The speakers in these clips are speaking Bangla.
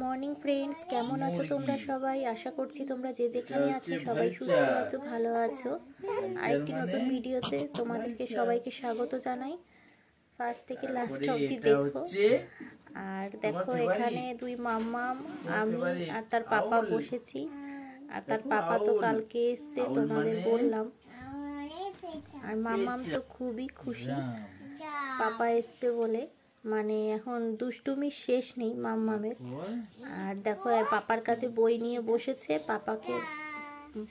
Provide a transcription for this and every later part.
মর্নিং ফ্রেন্ডস, কেমন আছো তোমরা সবাই? আশা করছি তোমরা যে যেখানে আছো সবাই সুস্থ আছো, ভালো আছো। আরেকটি নতুন ভিডিওতে তোমাদেরকে সবাইকে স্বাগত জানাই। ফার্স্ট থেকে লাস্ট অবধি দেখো। আর দেখো এখানে দুই মাম্মাম, আমি আর তার পাপা বসেছি। আর তার পাপা তো কালকে এসছে, তোমাদের বললাম। আর মাম্মাম তো খুবই খুশি পাপা এসছে বলে, মানে এখন দুষ্টুমির শেষ নেই মাম্মামের। আর দেখো পাপার কাছে বই নিয়ে বসেছে, পাপাকে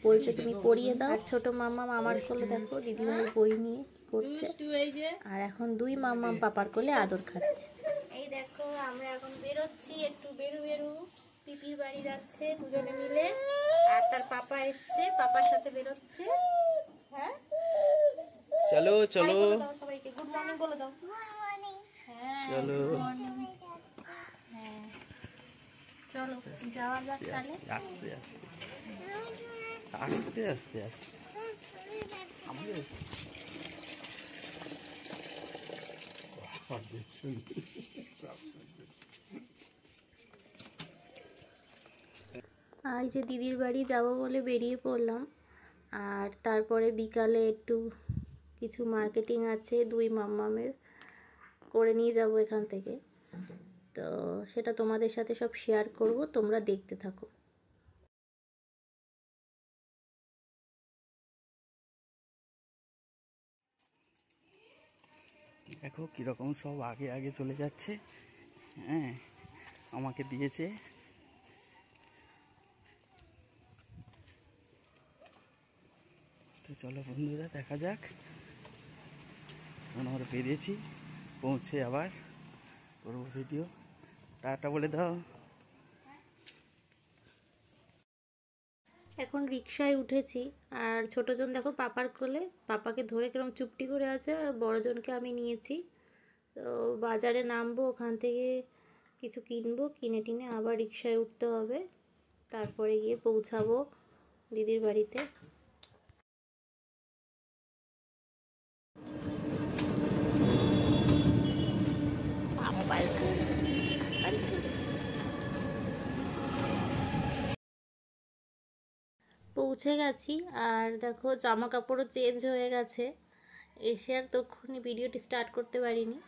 বলছে তুমি পড়িয়ে দাও। আর ছোট মাম্মাম আমার কোলে দেখো দিদিভাই বই নিয়ে কি করছে। আর এখন দুই মাম্মাম পাপার কোলে আদর খাচ্ছে। এই দেখো আমরা এখন বেরোচ্ছি, একটু বেরু পিপির বাড়ি যাচ্ছে দুজনে মিলে। আর তার পাপা এসছে, পাপার সাথে বেরোচ্ছে। হ্যাঁ চলো চলো সবাইকে গুড মর্নিং বলে দাও। চলো হ্যাঁ চলো যাওয়া যাক তাহলে। আস্তে আস্তে আস্তে আস্তে আস্তে আজ যে দিদির বাড়ি যাব বলে বেরিয়ে পড়লাম। আর তারপরে বিকালে একটু কিছু মার্কেটিং আছে দুই মাম্মামের, করে নিয়ে যাব এখান থেকে। তো সেটা তোমাদের সাথে সব শেয়ার করব, তোমরা দেখতে থাকো। দেখো কিরকম সব আগে আগে চলে যাচ্ছে। হ্যাঁ আমাকে দিয়েছে। তো চলো বন্ধুরা দেখা যাক। আমরা বেরিয়েছি, পৌঁছে আবার করবো ভিডিও। টাটা বলে দাও। এখন রিকশায় উঠেছি, আর ছোটজন দেখো পাপার কোলে, পাপাকে ধরে কিরকম চুপটি করে আছে। আর বড়জনকে আমি নিয়েছি। তো বাজারে নামবো, ওখান থেকে কিছু কিনবো, কিনে টিনে আবার রিকশায় উঠতে হবে, তারপরে গিয়ে পৌঁছাবো দিদির বাড়িতে। পৌঁছে গেছি, আর দেখো জামা কাপড়ও চেঞ্জ হয়ে গেছে। এসে আর তখনই ভিডিওটি স্টার্ট করতে পারিনি।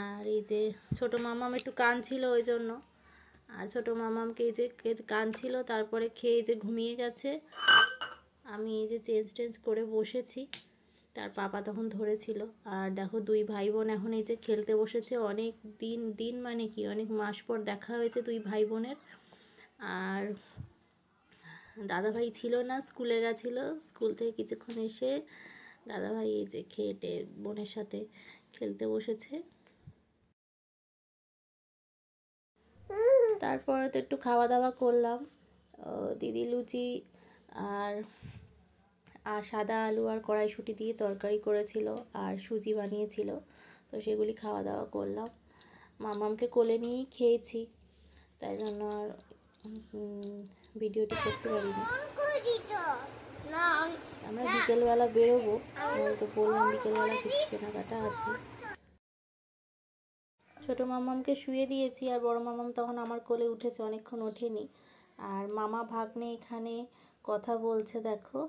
আর এই যে ছোটো মামাম একটু কাঁদছিল ওই জন্য। আর ছোটো মামামকে এই যে কাঁদছিল, তারপরে খেয়ে যে ঘুমিয়ে গেছে। আমি এই যে চেঞ্জ করে বসেছি, তার পাপা তখন ধরেছিল। আর দেখো দুই ভাই বোন এখন এই যে খেলতে বসেছে। অনেক দিন মানে কি অনেক মাস পর দেখা হয়েছে দুই ভাই বোনের। আর দাদাভাই ছিল না, স্কুলে গেছিলো। স্কুল থেকে কিছুক্ষণ এসে দাদাভাই এই যে খেয়ে বোনের সাথে খেলতে বসেছে। তারপরে তো একটু খাওয়া দাওয়া করলাম। দিদি লুচি আর সাদা আলু আর কড়াইশুঁটি দিয়ে তরকারি করেছিল, আর সুজি বানিয়েছিল। তো সেগুলি খাওয়া দাওয়া করলাম। মামামকে কোলে নিয়েই খেয়েছি, তাই জন্য আর ভিডিওটি করতে পারিনি। আমরা বিকেলবেলা বেরোবো, তো বললাম বিকেলবেলা কিছু কেনাকাটা আছে। ছোটো মামামকে শুয়ে দিয়েছি, আর বড় মামাম তখন আমার কোলে উঠেছে, অনেকক্ষণ ওঠেনি। আর মামা ভাগ্নে এখানে কথা বলছে, দেখো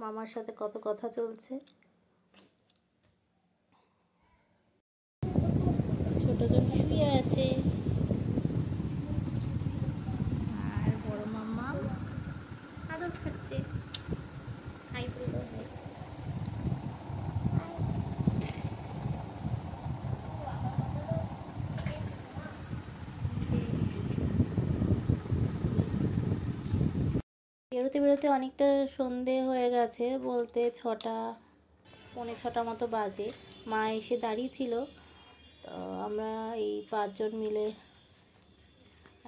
মামার সাথে কত কথা চলছে। ছোটজন শুয়ে আছে, আর বড় মাম্মা আদর খাচ্ছে। হাই বলো, হাই। বেরোতে অনেকটা সন্ধে হয়ে গেছে, বলতে 6টা পৌনে 6টা মতো বাজে। মা এসে দাঁড়িয়েছিল। তো আমরা এই 5 জন মিলে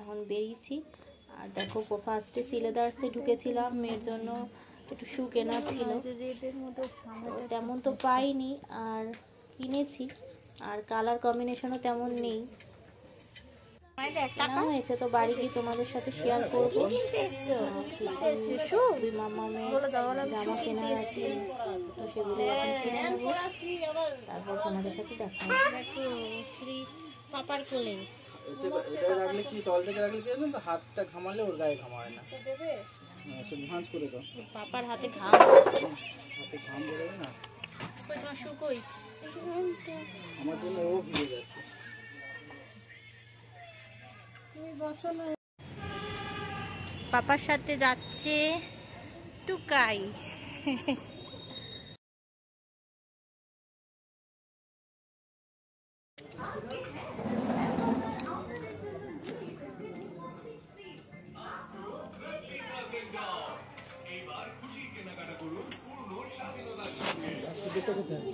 এখন বেরিয়েছি। আর দেখো ফার্স্টে সিলেদার্সে ঢুকেছিলাম, মেয়ের জন্য একটু শু কেনার ছিল। তেমন তো পাইনি, আর কিনেছি। আর কালার কম্বিনেশনও তেমন নেই, কেনা হয়েছে। তো বাড়ি গিয়ে তোমাদের সাথে শেয়ার করবো। মামামের জামা কেনার আছে, তো সেগুলো এখন কিনে নেবো, তারপর তোমাদের সাথে দেখা হবে। দেখো শ্রী পাপার কোলে এটা রাখলে কি তল থেকে রাখলে কি জানো তো, হাতটা ঘামালে ওর গায়ে ঘামায় না। হ্যাঁ, সব ভাঁজ করে দাও। পাপার হাতে ঘাম, হাতে ঘাম বেরোবে না। কই তোমার শু কই? আমার জন্য ও ভিজে যাচ্ছে। পাপার সাথে যাচ্ছে টুকাই।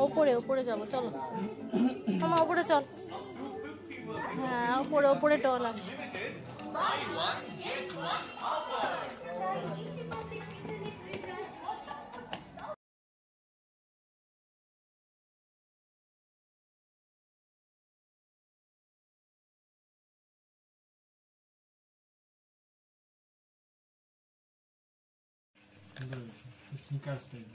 ওপরে ওপরে যাবো, চলো মামা ওপরে চল। হ্যাঁ ওপরে ওপরে টল আছে। Sneakers type.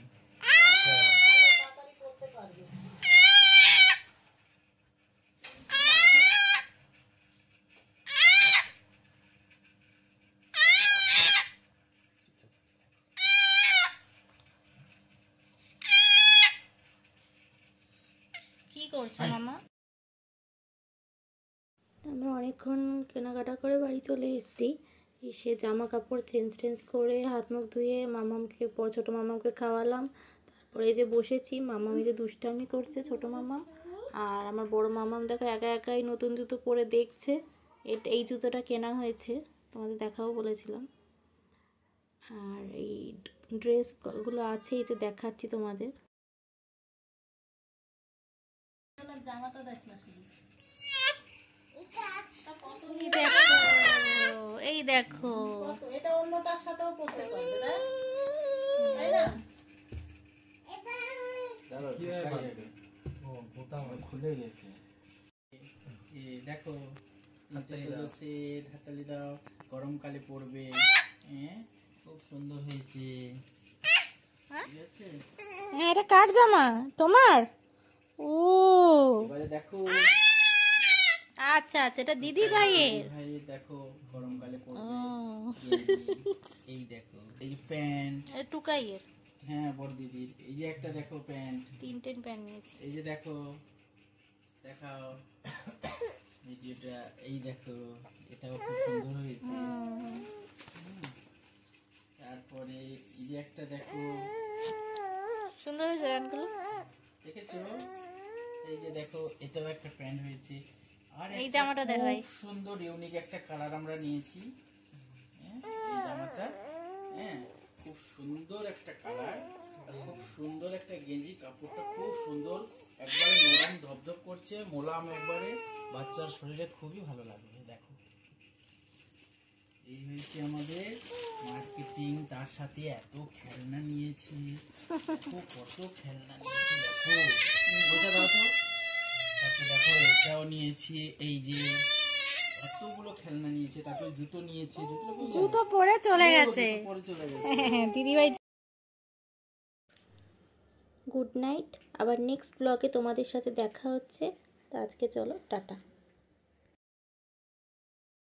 কি করছো মামা? আমরা অনেকক্ষণ কেনাকাটা করে বাড়ি চলে এসেছি। এসে জামা কাপড় চেঞ্জ করে হাত মুখ ধুয়ে মামামকে, ছোটো মামামকে খাওয়ালাম। তারপরে এই যে বসেছি, মামাম এই যে দুষ্টামি করছে ছোটো মামাম। আর আমার বড় মামাম দেখো একা একাই নতুন জুতো পরে দেখছে। এই জুতোটা কেনা হয়েছে, তোমাদের দেখাও বলেছিলাম। আর এই ড্রেসগুলো আছে, এই যে দেখাচ্ছি তোমাদের। জামাটা দেখ না শুধু, এই দেখো, এই দেখো এটা অন্যটার সাথেও পড়তে পারবে, তাই না? ও বোতাম খুলে গেছে। দেখো হাতালি দাও, গরমকালে পরবে। খুব সুন্দর হয়েছে। ঠিক আছে? হ্যাঁ এটা কার জামা? তোমার? ও এবারে দেখো, আচ্ছা আচ্ছা, এটা দিদি ভাইয়ের। ভাই দেখো গরমকালে পরবে। ও এই দেখো, এই যে প্যান্ট, টুকাইয়ের। হ্যাঁ বড় দিদির। এই যে একটা দেখো প্যান্ট, তিনটে প্যান্ট নিয়েছি। এই যে দেখো, দেখাও ভিডিওটা। এই দেখো, এটাও খুব সুন্দর হয়েছে। তারপরে এই যে একটা দেখো, সুন্দর হয়েছে প্যান্টগুলো, দেখেছো? এই যে দেখো, এটাও একটা প্যান্ট হয়েছে। আর এই জামাটা দেখাই, খুব সুন্দর ইউনিক একটা কালার আমরা নিয়েছি। এই জামাটা, হ্যাঁ খুব সুন্দর একটা কালার, খুব সুন্দর একটা গেঞ্জি। কাপড়টা খুব সুন্দর, একবারে নরম ধপধপ করছে, মোলাম একবারে, বাচ্চার শরীরে খুবই ভালো লাগবে। দেখো, এই হয়েছে আমাদের মার্কেটিং। তার সাথে এত খেলনা নিয়েছি, কত খেলনা নিয়েছি দেখো। ওটা দাও তো। তারপরে দেখো এটাও নিয়েছি, এই যে এতগুলো খেলনা নিয়েছে। তারপরে জুতো নিয়েছি, জুতো পরে চলে গেছে পরে চলে গেছে দিদি ভাই। গুড নাইট, আবার নেক্সট ব্লগে তোমাদের সাথে দেখা হচ্ছে। তো আজকে চলো টাটা।